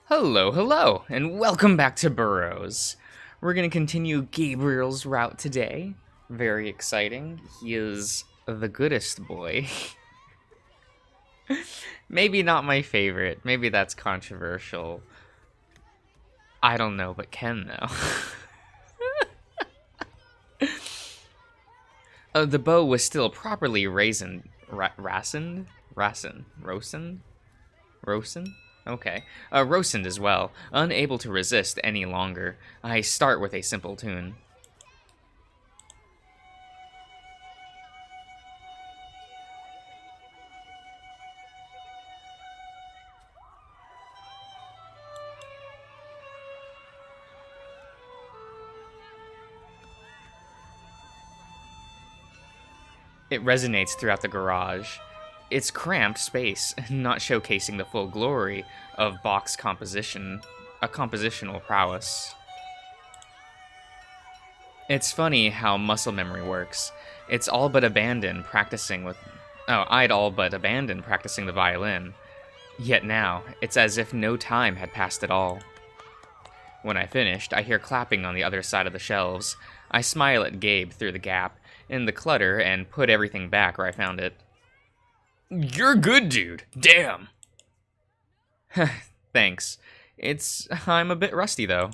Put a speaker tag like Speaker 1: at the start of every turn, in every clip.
Speaker 1: Hello, hello, and welcome back to Burrows. We're going to continue Gabriel's route today. Very exciting. He is the goodest boy. Maybe not my favorite. Maybe that's controversial. I don't know, but Ken, though. The bow was still properly racened. Rosen? Okay. Rosened as well. Unable to resist any longer, I start with a simple tune. It resonates throughout the garage. It's cramped space, not showcasing the full glory of Bach's compositional prowess. It's funny how muscle memory works. I'd all but abandoned practicing the violin. Yet now, it's as if no time had passed at all. When I finished, I hear clapping on the other side of the shelves. I smile at Gabe through the gap in the clutter and put everything back where I found it. You're good, dude. Damn. Thanks. I'm a bit rusty, though.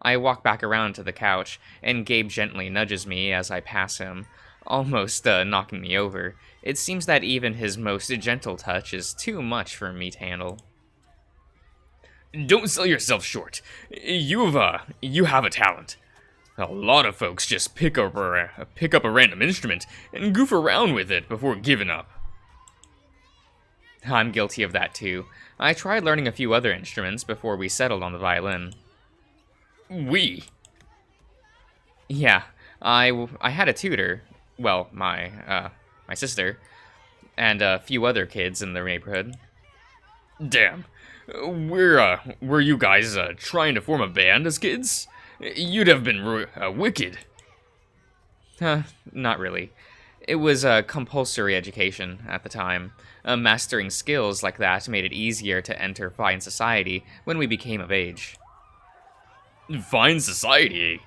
Speaker 1: I walk back around to the couch, and Gabe gently nudges me as I pass him, almost knocking me over. It seems that even his most gentle touch is too much for me to handle. Don't sell yourself short. You have a talent. A lot of folks just pick up a random instrument and goof around with it before giving up. I'm guilty of that too. I tried learning a few other instruments before we settled on the violin. Yeah, I had a tutor. Well, my sister, and a few other kids in the neighborhood. Damn. Were you guys trying to form a band as kids? You'd have been wicked. Not really. It was a compulsory education at the time. Mastering skills like that made it easier to enter fine society when we became of age. Fine society?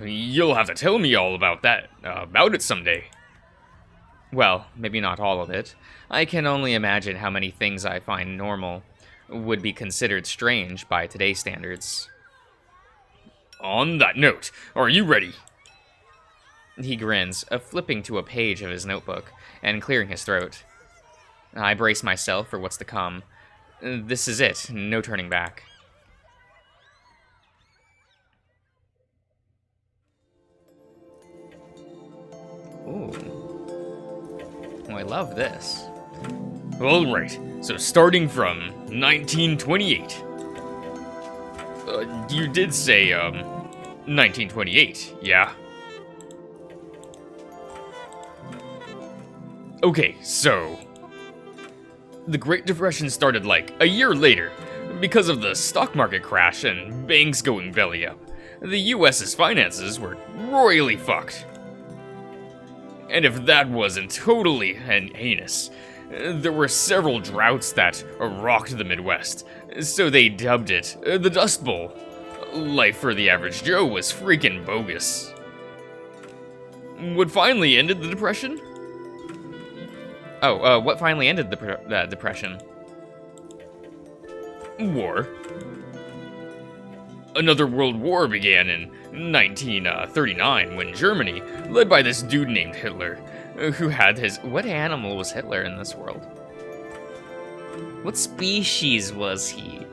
Speaker 1: You'll have to tell me all about it someday. Well, maybe not all of it. I can only imagine how many things I find normal would be considered strange by today's standards. On that note, are you ready? He grins, flipping to a page of his notebook and clearing his throat. I brace myself for what's to come. This is it, no turning back. Ooh. Oh, I love this. Alright, so starting from 1928. You did say, 1928, yeah? Okay, so the Great Depression started like a year later because of the stock market crash and banks going belly up. The US's finances were royally fucked. And if that wasn't totally heinous, there were several droughts that rocked the Midwest, so they dubbed it the Dust Bowl. Life for the average Joe was freaking bogus. What finally ended the Depression? What finally ended the Depression? War. Another world war began in 1939 when Germany, led by this dude named Hitler, who had his... What animal was Hitler in this world? What species was he?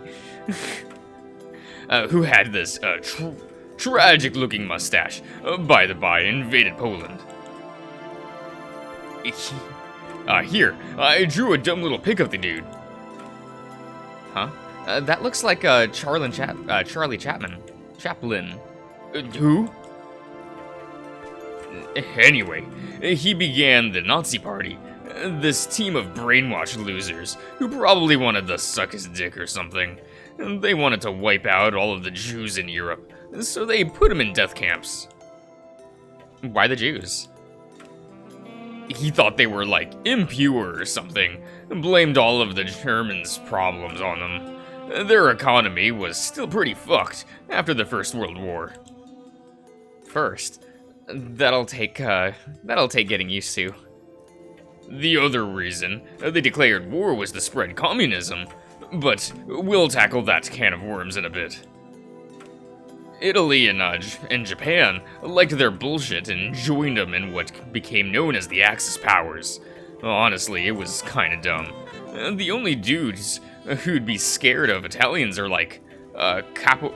Speaker 1: Who had this tragic-looking mustache, by the by, invaded Poland. Here, I drew a dumb little pic of the dude. Huh? That looks like Charlie Chaplin. Who? Anyway, he began the Nazi Party. This team of brainwashed losers who probably wanted to suck his dick or something. They wanted to wipe out all of the Jews in Europe, so they put him in death camps. Why the Jews? He thought they were, like, impure or something, and blamed all of the Germans' problems on them.
Speaker 2: Their economy was still pretty fucked after the First World War.
Speaker 1: First, that'll take getting used to.
Speaker 2: The other reason they declared war was to spread communism, but we'll tackle that can of worms in a bit. Italy and Japan liked their bullshit and joined them in what became known as the Axis powers. Honestly, it was kinda dumb. The only dudes who'd be scared of Italians are like, Koopa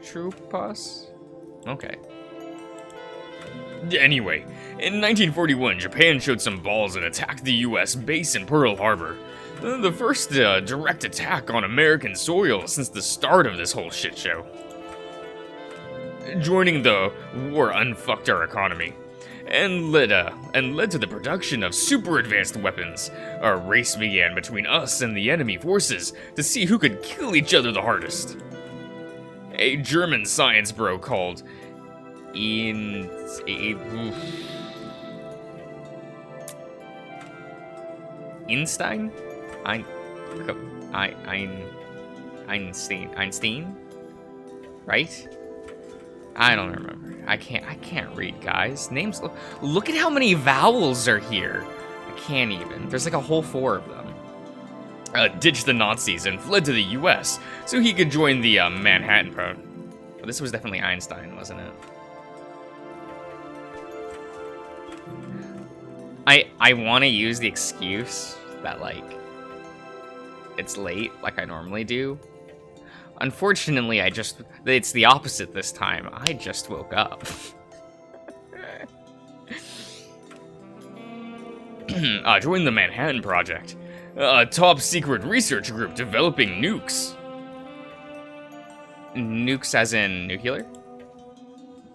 Speaker 2: Troopas? Okay. Anyway, in 1941, Japan showed some balls and attacked the US base in Pearl Harbor. The first direct attack on American soil since the start of this whole shit show. Joining the war unfucked our economy, and led to the production of super advanced weapons. A race began between us and the enemy forces to see who could kill each other the hardest. A German science bro called
Speaker 1: Einstein? Einstein? Right? I don't remember. I can't read, guys. Names. Look at how many vowels are here. I can't even. There's like a whole 4 of them.
Speaker 2: Ditched the Nazis and fled to the US so he could join the Manhattan Project.
Speaker 1: Well, this was definitely Einstein, wasn't it? I want to use the excuse that, like, it's late, like I normally do. Unfortunately, it's the opposite this time. I just woke up.
Speaker 2: Join the Manhattan Project, a top secret research group developing nukes.
Speaker 1: Nukes as in nuclear?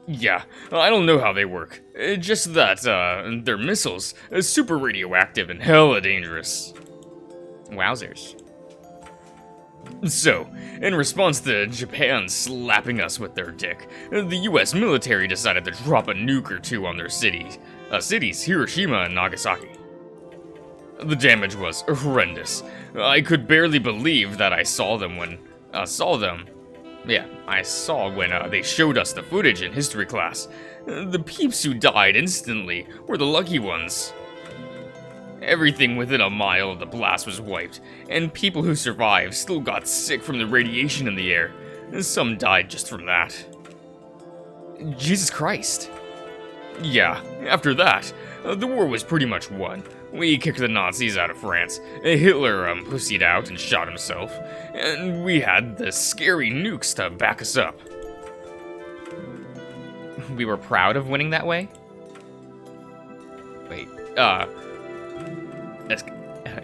Speaker 2: Yeah, I don't know how they work. Just that, their missiles are super radioactive and hella dangerous.
Speaker 1: Wowzers.
Speaker 2: So, in response to Japan slapping us with their dick, the US military decided to drop a nuke or 2 on their cities, Hiroshima and Nagasaki. The damage was horrendous. I could barely believe that I saw them when they showed us the footage in history class. The peeps who died instantly were the lucky ones. Everything within a mile of the blast was wiped, and people who survived still got sick from the radiation in the air. Some died just from that.
Speaker 1: Jesus Christ.
Speaker 2: Yeah, after that, the war was pretty much won. We kicked the Nazis out of France, Hitler pussied out and shot himself, and we had the scary nukes to back us up.
Speaker 1: We were proud of winning that way? Wait,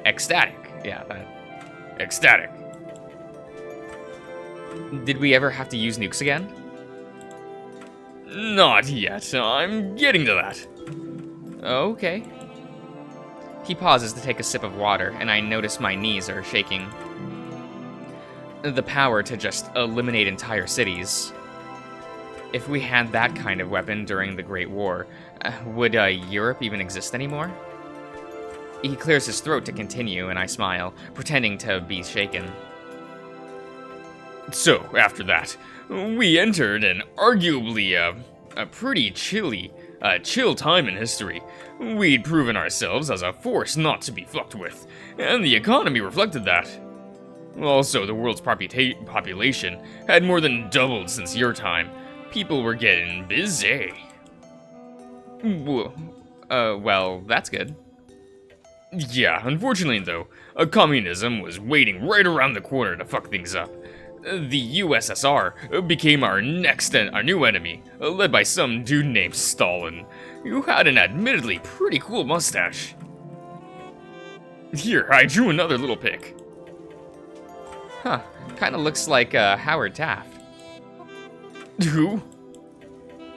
Speaker 1: ecstatic. Yeah, that.
Speaker 2: Ecstatic.
Speaker 1: Did we ever have to use nukes again?
Speaker 2: Not yet. I'm getting to that.
Speaker 1: Okay. He pauses to take a sip of water, and I notice my knees are shaking. The power to just eliminate entire cities. If we had that kind of weapon during the Great War, would Europe even exist anymore? He clears his throat to continue, and I smile, pretending to be shaken.
Speaker 2: So, after that, we entered an arguably a pretty chill time in history. We'd proven ourselves as a force not to be fucked with, and the economy reflected that. Also, the world's population had more than doubled since your time. People were getting busy.
Speaker 1: Well, that's good.
Speaker 2: Yeah, unfortunately though, communism was waiting right around the corner to fuck things up. The USSR became our new enemy, led by some dude named Stalin, who had an admittedly pretty cool mustache. Here, I drew another little pic.
Speaker 1: Huh, kinda looks like Howard Taft.
Speaker 2: Who?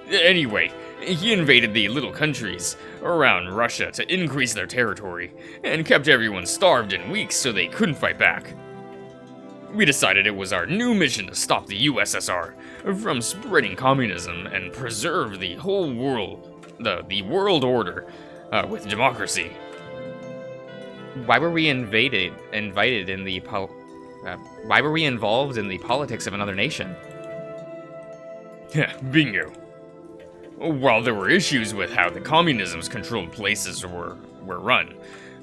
Speaker 2: Anyway, he invaded the little countries around Russia to increase their territory, and kept everyone starved and weak so they couldn't fight back. We decided it was our new mission to stop the USSR from spreading communism and preserve the whole world, the world order, with democracy.
Speaker 1: Why were we invited in the why were we involved in the politics of another nation?
Speaker 2: Yeah, bingo. While there were issues with how the communism's controlled places were run,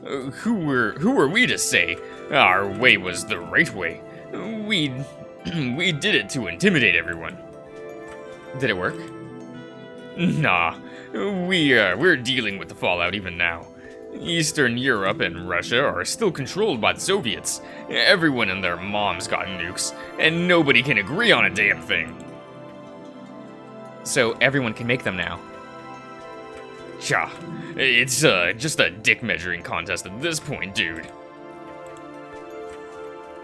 Speaker 2: who were we to say our way was the right way? We we did it to intimidate everyone.
Speaker 1: Did it work?
Speaker 2: Nah, we're dealing with the fallout even now. Eastern Europe and Russia are still controlled by the Soviets. Everyone and their moms got nukes, and nobody can agree on a damn thing.
Speaker 1: So everyone can make them now.
Speaker 2: Tja, it's just a dick measuring contest at this point, dude.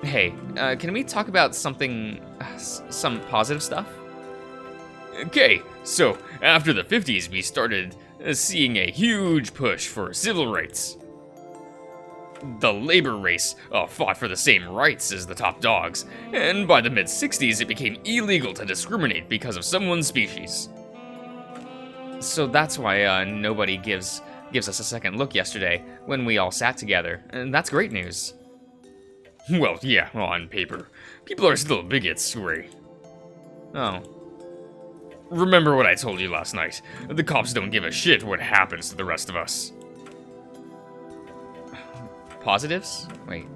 Speaker 1: Hey, can we talk about something, some positive stuff?
Speaker 2: Okay, so after the 50s, we started seeing a huge push for civil rights. The labor race fought for the same rights as the top dogs, and by the mid-60s, it became illegal to discriminate because of someone's species.
Speaker 1: So that's why nobody gives us a second look yesterday when we all sat together, and that's great news.
Speaker 2: Well, yeah, on paper. People are still bigots, Ray.
Speaker 1: Oh.
Speaker 2: Remember what I told you last night. The cops don't give a shit what happens to the rest of us.
Speaker 1: Positives? Wait.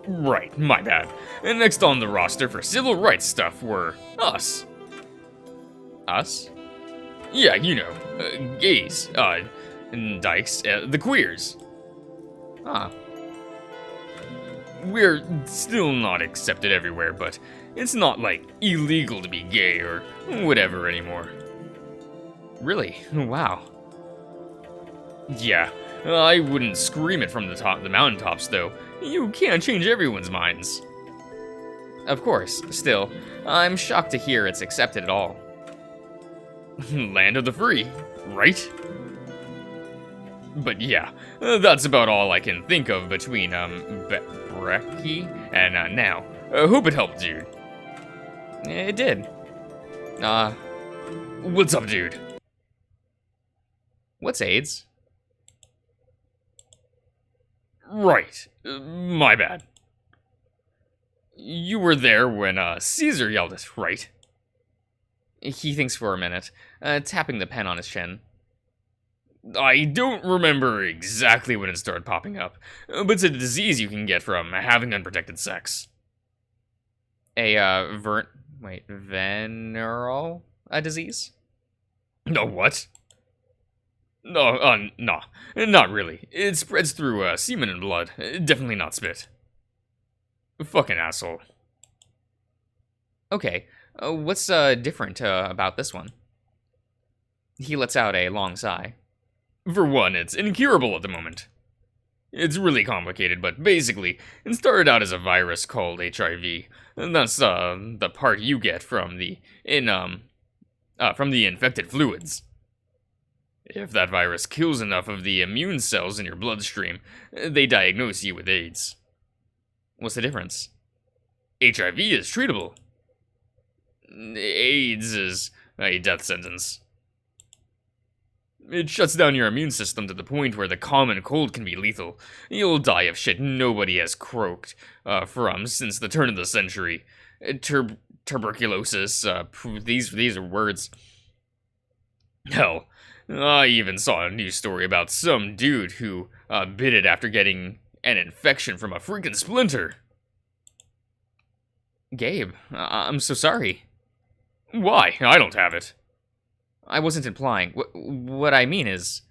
Speaker 2: Right, my bad. And next on the roster for civil rights stuff were us.
Speaker 1: Us?
Speaker 2: Yeah, you know, gays, dykes, the queers.
Speaker 1: Ah.
Speaker 2: We're still not accepted everywhere, but it's not like illegal to be gay or whatever anymore.
Speaker 1: Really? Wow.
Speaker 2: Yeah, I wouldn't scream it from the mountaintops though. You can't change everyone's minds.
Speaker 1: Of course, still, I'm shocked to hear it's accepted at all.
Speaker 2: Land of the free, right? But yeah, that's about all I can think of between, Brecky and, now. Hope it helped, dude.
Speaker 1: It did.
Speaker 2: What's up, dude?
Speaker 1: What's AIDS?
Speaker 2: Right, my bad. You were there when, Caesar yelled it, right?
Speaker 1: He thinks for a minute, tapping the pen on his chin.
Speaker 2: I don't remember exactly when it started popping up, but it's a disease you can get from having unprotected sex.
Speaker 1: Venereal disease?
Speaker 2: No, what? No, nah, not really. It spreads through, semen and blood. Definitely not spit. Fucking asshole.
Speaker 1: Okay, what's different about this one? He lets out a long sigh.
Speaker 2: For one, it's incurable at the moment. It's really complicated, but basically, it started out as a virus called HIV, and that's, the part you get from the infected fluids. If that virus kills enough of the immune cells in your bloodstream, they diagnose you with AIDS.
Speaker 1: What's the difference?
Speaker 2: HIV is treatable. AIDS is a death sentence. It shuts down your immune system to the point where the common cold can be lethal. You'll die of shit nobody has croaked from since the turn of the century. Tuberculosis, these are words. Hell, I even saw a news story about some dude who bit it after getting an infection from a freaking splinter.
Speaker 1: Gabe, I'm so sorry.
Speaker 2: Why? I don't have it.
Speaker 1: I wasn't implying. What I mean is,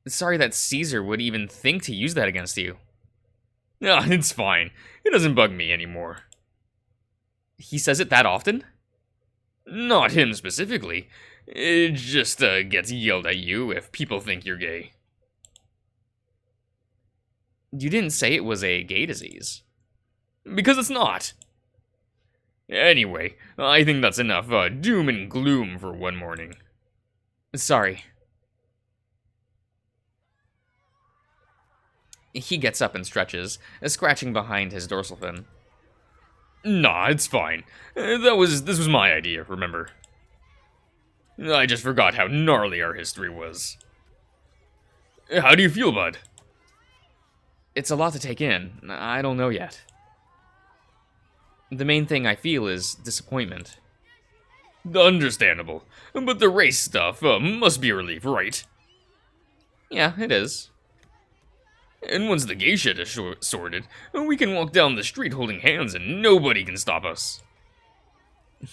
Speaker 1: sorry that Caesar would even think to use that against you.
Speaker 2: Ah, it's fine. It doesn't bug me anymore.
Speaker 1: He says it that often?
Speaker 2: Not him specifically. It just gets yelled at you if people think you're gay.
Speaker 1: You didn't say it was a gay disease.
Speaker 2: Because it's not. Anyway, I think that's enough doom and gloom for one morning.
Speaker 1: Sorry. He gets up and stretches, scratching behind his dorsal fin.
Speaker 2: Nah, it's fine. This was my idea, remember? I just forgot how gnarly our history was. How do you feel, bud?
Speaker 1: It's a lot to take in. I don't know yet. The main thing I feel is disappointment.
Speaker 2: Understandable. But the race stuff must be a relief, right?
Speaker 1: Yeah, it is.
Speaker 2: And once the gay shit is sorted, we can walk down the street holding hands and nobody can stop us.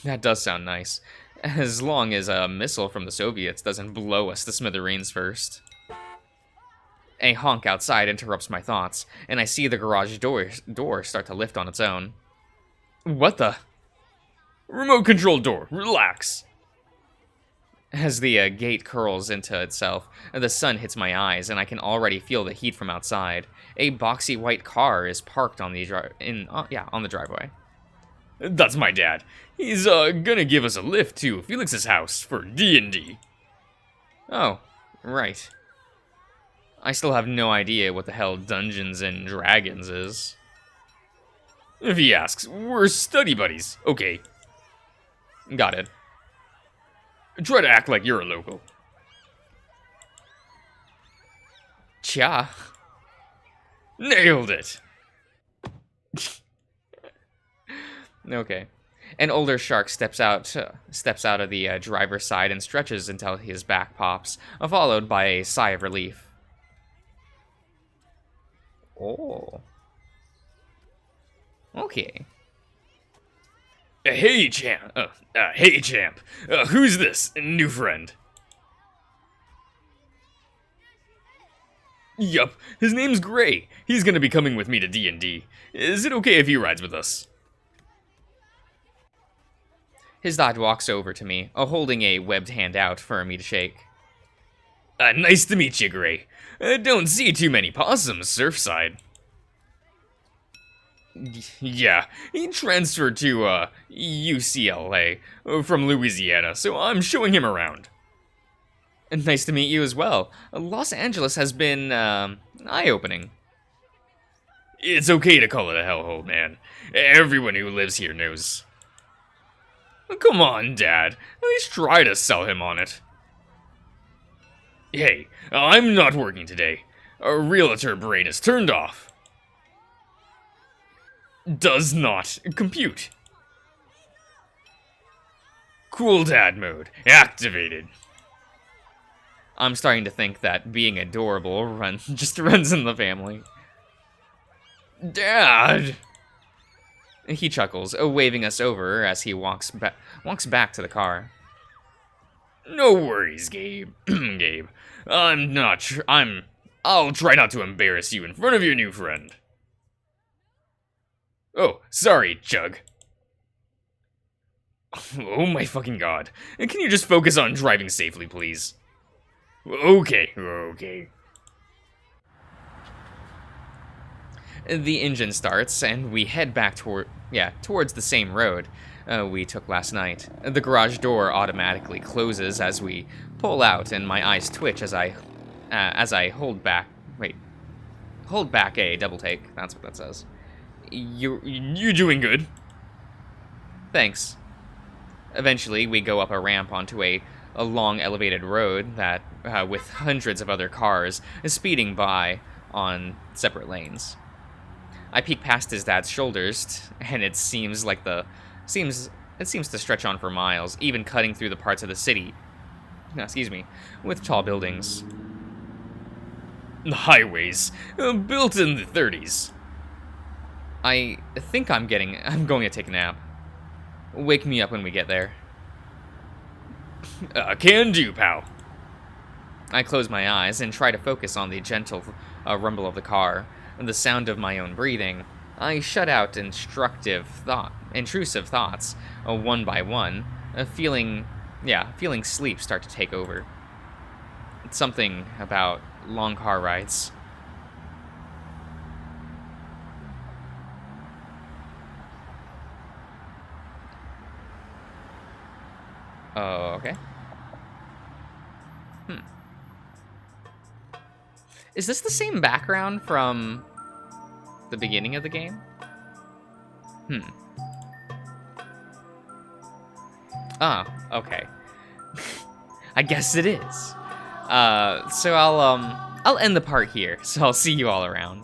Speaker 1: That does sound nice. As long as a missile from the Soviets doesn't blow us to smithereens first. A honk outside interrupts my thoughts, and I see the garage door start to lift on its own. What the?
Speaker 2: Remote control door, relax.
Speaker 1: As the gate curls into itself, the sun hits my eyes, and I can already feel the heat from outside. A boxy white car is parked on the on the driveway.
Speaker 2: That's my dad. He's gonna give us a lift to Felix's house for D&D.
Speaker 1: Oh, right. I still have no idea what the hell Dungeons and Dragons is.
Speaker 2: If he asks, we're study buddies, okay?
Speaker 1: Got it.
Speaker 2: Try to act like you're a local.
Speaker 1: Cha.
Speaker 2: Nailed it.
Speaker 1: Okay. An older shark steps out of the driver's side and stretches until his back pops, followed by a sigh of relief. Oh. Okay.
Speaker 2: Hey, champ. Hey, champ. Who's this new friend? Yup, his name's Gray. He's gonna be coming with me to D&D. Is it okay if he rides with us?
Speaker 1: His dad walks over to me, holding a webbed hand out for me to shake.
Speaker 2: Nice to meet you, Gray. Don't see too many possums Surfside. Yeah, he transferred to, UCLA from Louisiana, so I'm showing him around.
Speaker 1: Nice to meet you as well. Los Angeles has been, eye-opening.
Speaker 2: It's okay to call it a hellhole, man. Everyone who lives here knows. Come on, Dad. At least try to sell him on it. Hey, I'm not working today. A realtor brain is turned off. Does not compute. Cool Dad mode activated.
Speaker 1: I'm starting to think that being adorable just runs in the family.
Speaker 2: Dad!
Speaker 1: He chuckles, waving us over as he walks back to the car.
Speaker 2: No worries, Gabe. Gabe. I'll try not to embarrass you in front of your new friend. Oh, sorry, Chug. Oh my fucking god. Can you just focus on driving safely, please? Okay.
Speaker 1: The engine starts, and we head back towards the same road we took last night. The garage door automatically closes as we pull out, and my eyes twitch as I hold back a double take. That's what that says.
Speaker 2: You doing good?
Speaker 1: Thanks. Eventually, we go up a ramp onto a long elevated road that with hundreds of other cars speeding by on separate lanes. I peek past his dad's shoulders, and it seems to stretch on for miles, even cutting through the parts of the city, with tall buildings.
Speaker 2: Highways, built in the 30s.
Speaker 1: I think I'm going to take a nap. Wake me up when we get there.
Speaker 2: Can do, pal.
Speaker 1: I close my eyes and try to focus on the gentle rumble of the car, and the sound of my own breathing. I shut out intrusive thoughts, one by one, feeling sleep start to take over. It's something about long car rides. Oh, okay. Is this the same background from the beginning of the game? Ah, okay. I guess it is. So I'll I'll end the part here, so I'll see you all around.